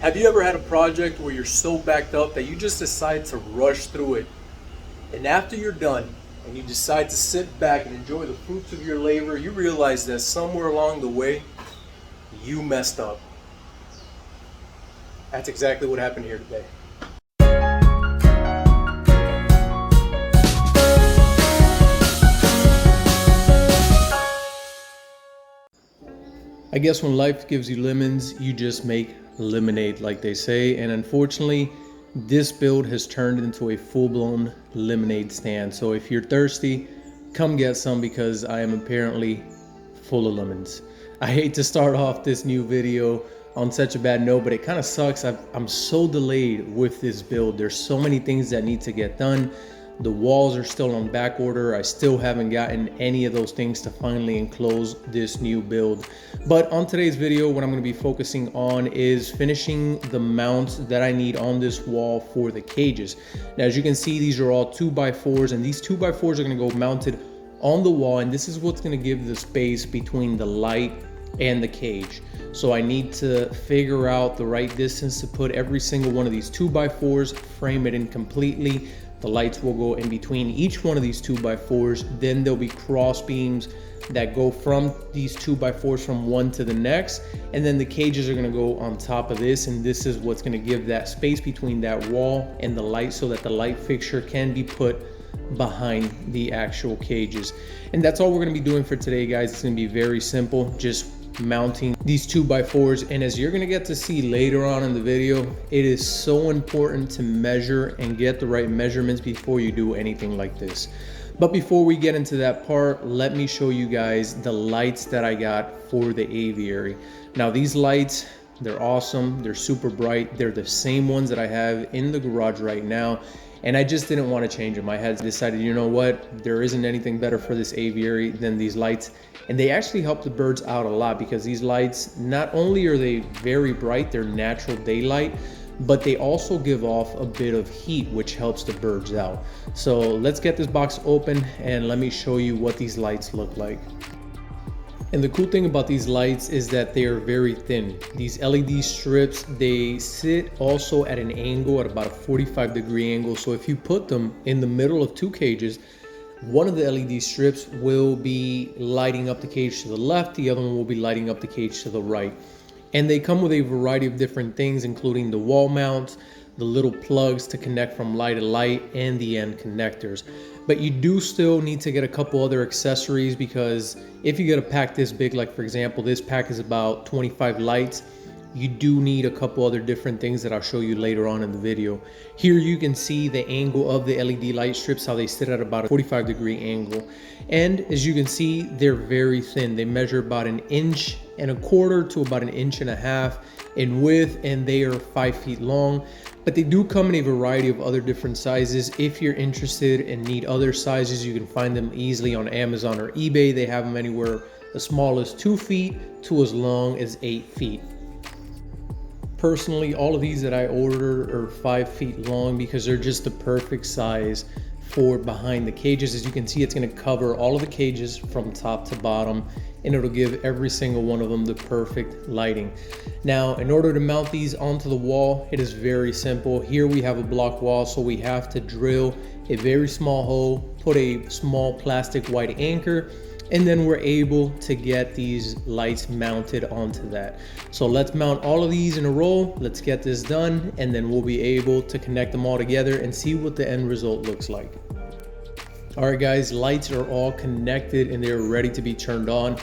Have you ever had a project where you're so backed up that you just decide to rush through it? And after you're done and you decide to sit back and enjoy the fruits of your labor, you realize that somewhere along the way, you messed up. That's exactly what happened here today. I guess when life gives you lemons, you just make lemonade, like they say. And unfortunately, this build has turned into a full-blown lemonade stand. So if you're thirsty, come get some because I am apparently full of lemons. I hate to start off this new video on such a bad note, but it kind of sucks. I'm so delayed with this build. There's so many things that need to get done. The walls are still on back order. I still haven't gotten any of those things to finally enclose this new build. But on today's video, what I'm going to be focusing on is finishing the mounts that I need on this wall for the cages. Now, as you can see, these are all 2x4s, and these 2x4s are going to go mounted on the wall, and this is what's going to give the space between the light and the cage. So I need to figure out the right distance to put every single one of these 2x4s, frame it in completely. The lights will go in between each one of these 2x4s. Then there'll be cross beams that go from these 2x4s from one to the next. And then the cages are gonna go on top of this. And this is what's gonna give that space between that wall and the light so that the light fixture can be put behind the actual cages. And that's all we're gonna be doing for today, guys. It's gonna be very simple, just mounting these 2x4s. And as you're going to get to see later on in the video, it is so important to measure and get the right measurements before you do anything like this. But before we get into that part, let me show you guys the lights that I got for the aviary. Now these lights, they're awesome. They're super bright. They're the same ones that I have in the garage right now. And I just didn't want to change them. I had decided, you know what, there isn't anything better for this aviary than these lights. And they actually help the birds out a lot because these lights, not only are they very bright, they're natural daylight, but they also give off a bit of heat, which helps the birds out. So let's get this box open and let me show you what these lights look like. And the cool thing about these lights is that they are very thin. These LED strips, they sit also at an angle, at about a 45-degree angle. So if you put them in the middle of two cages, one of the LED strips will be lighting up the cage to the left, the other one will be lighting up the cage to the right. And they come with a variety of different things, including the wall mounts, the little plugs to connect from light to light, and the end connectors. But you do still need to get a couple other accessories because if you get a pack this big, like for example, this pack is about 25 lights, you do need a couple other different things that I'll show you later on in the video. Here you can see the angle of the LED light strips, how they sit at about a 45-degree angle. And as you can see, they're very thin. They measure about 1.25 inches to about 1.5 inches in width, and they are 5 feet long. But they do come in a variety of other different sizes. If you're interested and need other sizes, you can find them easily on Amazon or eBay. They have them anywhere as small as 2 feet to as long as 8 feet. Personally, all of these that I ordered are 5 feet long because they're just the perfect size for behind the cages. As you can see, it's going to cover all of the cages from top to bottom, and it'll give every single one of them the perfect lighting. Now, in order to mount these onto the wall, it is very simple. Here we have a block wall, so we have to drill a very small hole, put a small plastic white anchor, and then we're able to get these lights mounted onto that. So let's mount all of these in a row. Let's get this done, and then we'll be able to connect them all together and see what the end result looks like. All right, guys, lights are all connected and they're ready to be turned on.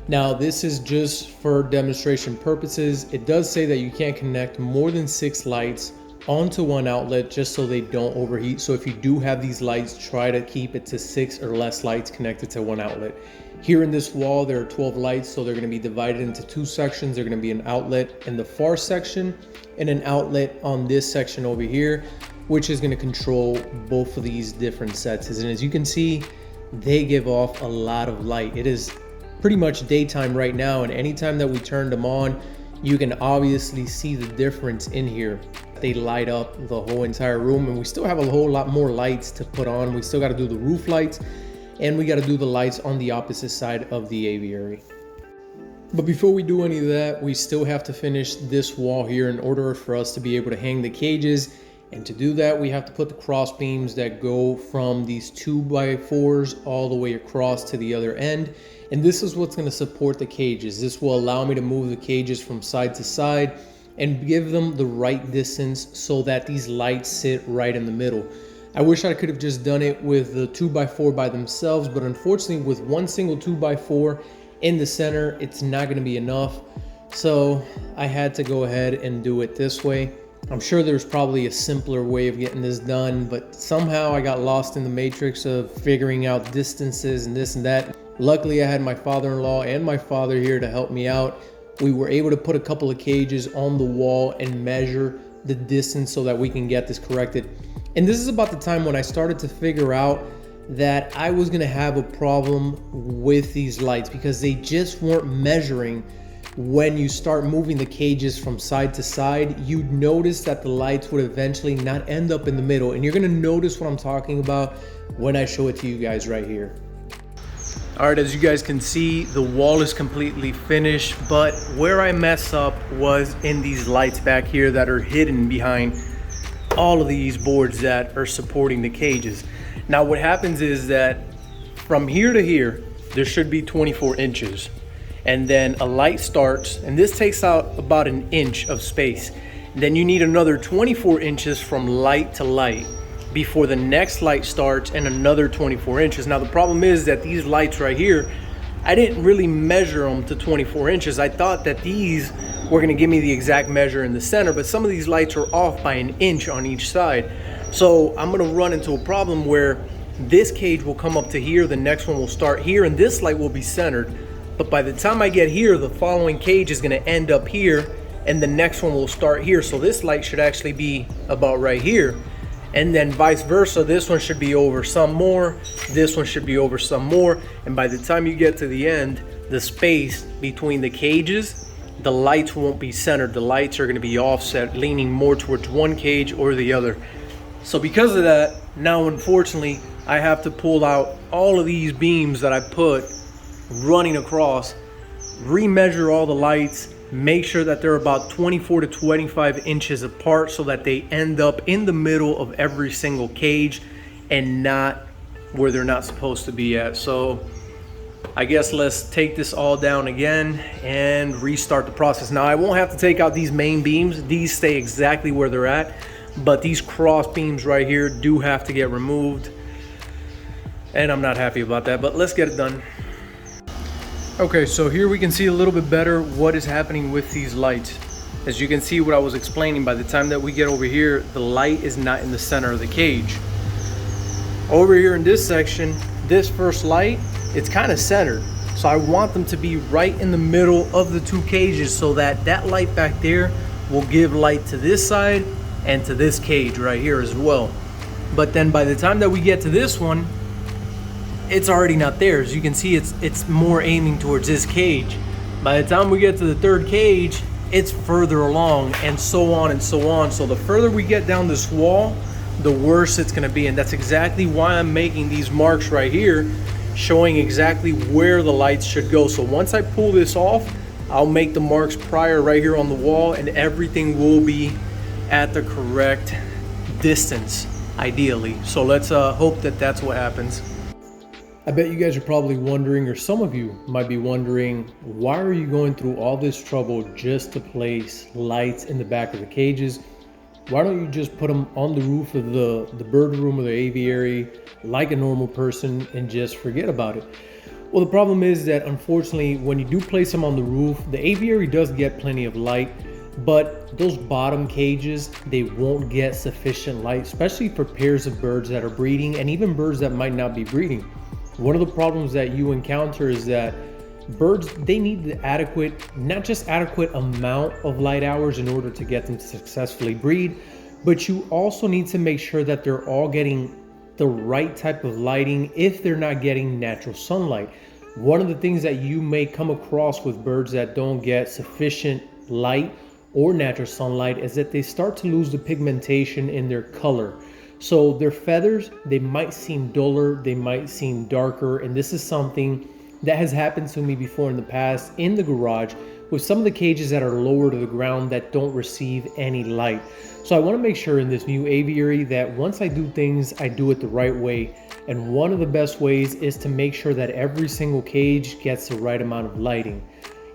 Now, this is just for demonstration purposes. It does say that you can't connect more than 6 lights onto one outlet just so they don't overheat. So if you do have these lights, try to keep it to 6 or less lights connected to one outlet. Here in this wall, there are 12 lights, so they're going to be divided into 2 sections. They're going to be an outlet in the far section and an outlet on this section over here, which is going to control both of these different sets. And as you can see, they give off a lot of light. It is pretty much daytime right now, and anytime that we turn them on, you can obviously see the difference in here. They light up the whole entire room, and we still have a whole lot more lights to put on. We still got to do the roof lights, and we got to do the lights on the opposite side of the aviary. But before we do any of that, we still have to finish this wall here in order for us to be able to hang the cages. And to do that, we have to put the cross beams that go from these 2x4s all the way across to the other end. And this is what's going to support the cages. This will allow me to move the cages from side to side and give them the right distance so that these lights sit right in the middle. I wish I could have just done it with the 2x4 by themselves, but unfortunately with one single 2x4 in the center, it's not going to be enough. So I had to go ahead and do it this way. I'm sure there's probably a simpler way of getting this done, but somehow I got lost in the matrix of figuring out distances and this and that. Luckily, I had my father-in-law and my father here to help me out. We were able to put a couple of cages on the wall and measure the distance so that we can get this corrected. And this is about the time when I started to figure out that I was gonna have a problem with these lights because they just weren't measuring. When you start moving the cages from side to side, you'd notice that the lights would eventually not end up in the middle. And you're gonna notice what I'm talking about when I show it to you guys right here. All right, as you guys can see, the wall is completely finished, but where I mess up was in these lights back here that are hidden behind all of these boards that are supporting the cages. Now what happens is that from here to here, there should be 24 inches. And then a light starts, and this takes out about an inch of space. Then you need another 24 inches from light to light before the next light starts, and another 24 inches. Now the problem is that these lights right here, I didn't really measure them to 24 inches. I thought that these were gonna give me the exact measure in the center, but some of these lights are off by an inch on each side. So I'm gonna run into a problem where this cage will come up to here, the next one will start here, and this light will be centered. But by the time I get here, the following cage is gonna end up here, and the next one will start here. So this light should actually be about right here. And then vice versa, this one should be over some more, this one should be over some more. And by the time you get to the end, the space between the cages, the lights won't be centered. The lights are gonna be offset, leaning more towards one cage or the other. So because of that, now unfortunately, I have to pull out all of these beams that I put running across, remeasure all the lights, make sure that they're about 24 to 25 inches apart so that they end up in the middle of every single cage and not where they're not supposed to be at. So I guess let's take this all down again and restart the process. Now I won't have to take out these main beams. These stay exactly where they're at, but these cross beams right here do have to get removed. And I'm not happy about that, but let's get it done. Okay, so here we can see a little bit better what is happening with these lights. As you can see what I was explaining, by the time that we get over here, the light is not in the center of the cage. Over here in this section, this first light, it's kind of centered. So I want them to be right in the middle of the two cages so that that light back there will give light to this side and to this cage right here as well. But then by the time that we get to this one, it's already not there. As you can see, it's more aiming towards this cage. By the time we get to the third cage, it's further along, and so on and so on. So the further we get down this wall, the worse it's gonna be. And that's exactly why I'm making these marks right here, showing exactly where the lights should go. So once I pull this off, I'll make the marks prior right here on the wall, and everything will be at the correct distance, ideally. So let's hope that that's what happens. I bet you guys are probably wondering, or some of you might be wondering, why are you going through all this trouble just to place lights in the back of the cages? Why don't you just put them on the roof of the bird room or the aviary like a normal person and just forget about it? Well, the problem is that unfortunately, when you do place them on the roof, the aviary does get plenty of light, but those bottom cages, they won't get sufficient light, especially for pairs of birds that are breeding and even birds that might not be breeding. One of the problems that you encounter is that birds, they need the adequate, not just adequate amount of light hours in order to get them to successfully breed, but you also need to make sure that they're all getting the right type of lighting if they're not getting natural sunlight. One of the things that you may come across with birds that don't get sufficient light or natural sunlight is that they start to lose the pigmentation in their color. So their feathers, they might seem duller, they might seem darker, and this is something That has happened to me before in the past in the garage with some of the cages that are lower to the ground that don't receive any light. So I want to make sure in this new aviary that once I do things, I do it the right way. And one of the best ways is to make sure that every single cage gets the right amount of lighting.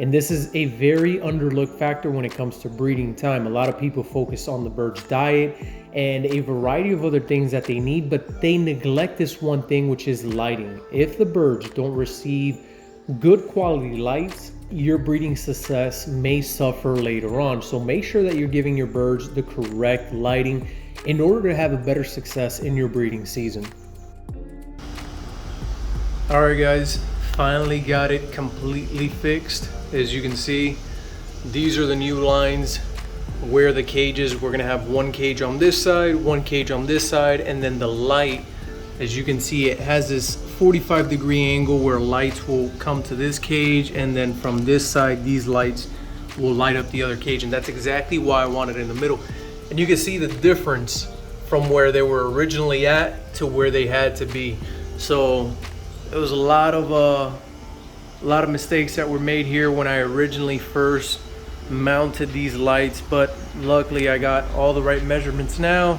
And this is a very underlooked factor when it comes to breeding time. A lot of people focus on the bird's diet and a variety of other things that they need, but they neglect this one thing, which is lighting. If the birds don't receive good quality lights, your breeding success may suffer later on. So make sure that you're giving your birds the correct lighting in order to have a better success in your breeding season. All right, guys, finally got it completely fixed. As you can see, these are the new lines where the cages, we're gonna have one cage on this side, one cage on this side, and then the light, as you can see, it has this 45-degree angle where lights will come to this cage, and then from this side, these lights will light up the other cage, and that's exactly why I want it in the middle. And you can see the difference from where they were originally at to where they had to be. So it was a lot of mistakes that were made here when I originally first mounted these lights, but luckily I got all the right measurements now,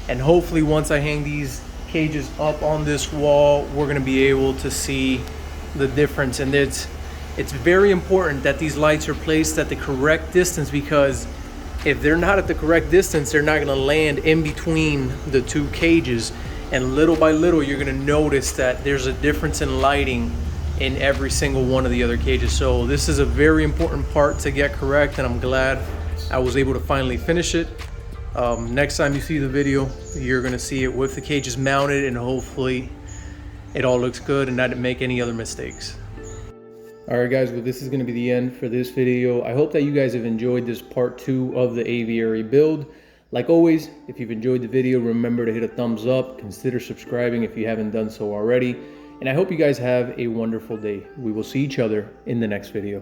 and hopefully once I hang these cages up on this wall, we're going to be able to see the difference. And it's very important that these lights are placed at the correct distance, because if they're not at the correct distance, they're not going to land in between the two cages, and little by little you're going to notice that there's a difference in lighting in every single one of the other cages. So this is a very important part to get correct, and I'm glad I was able to finally finish it. Next time you see the video, you're gonna see it with the cages mounted, and hopefully it all looks good and I didn't make any other mistakes. All right, guys, well, this is gonna be the end for this video. I hope that you guys have enjoyed this part 2 of the aviary build. Like always, if you've enjoyed the video, remember to hit a thumbs up, consider subscribing if you haven't done so already. And I hope you guys have a wonderful day. We will see each other in the next video.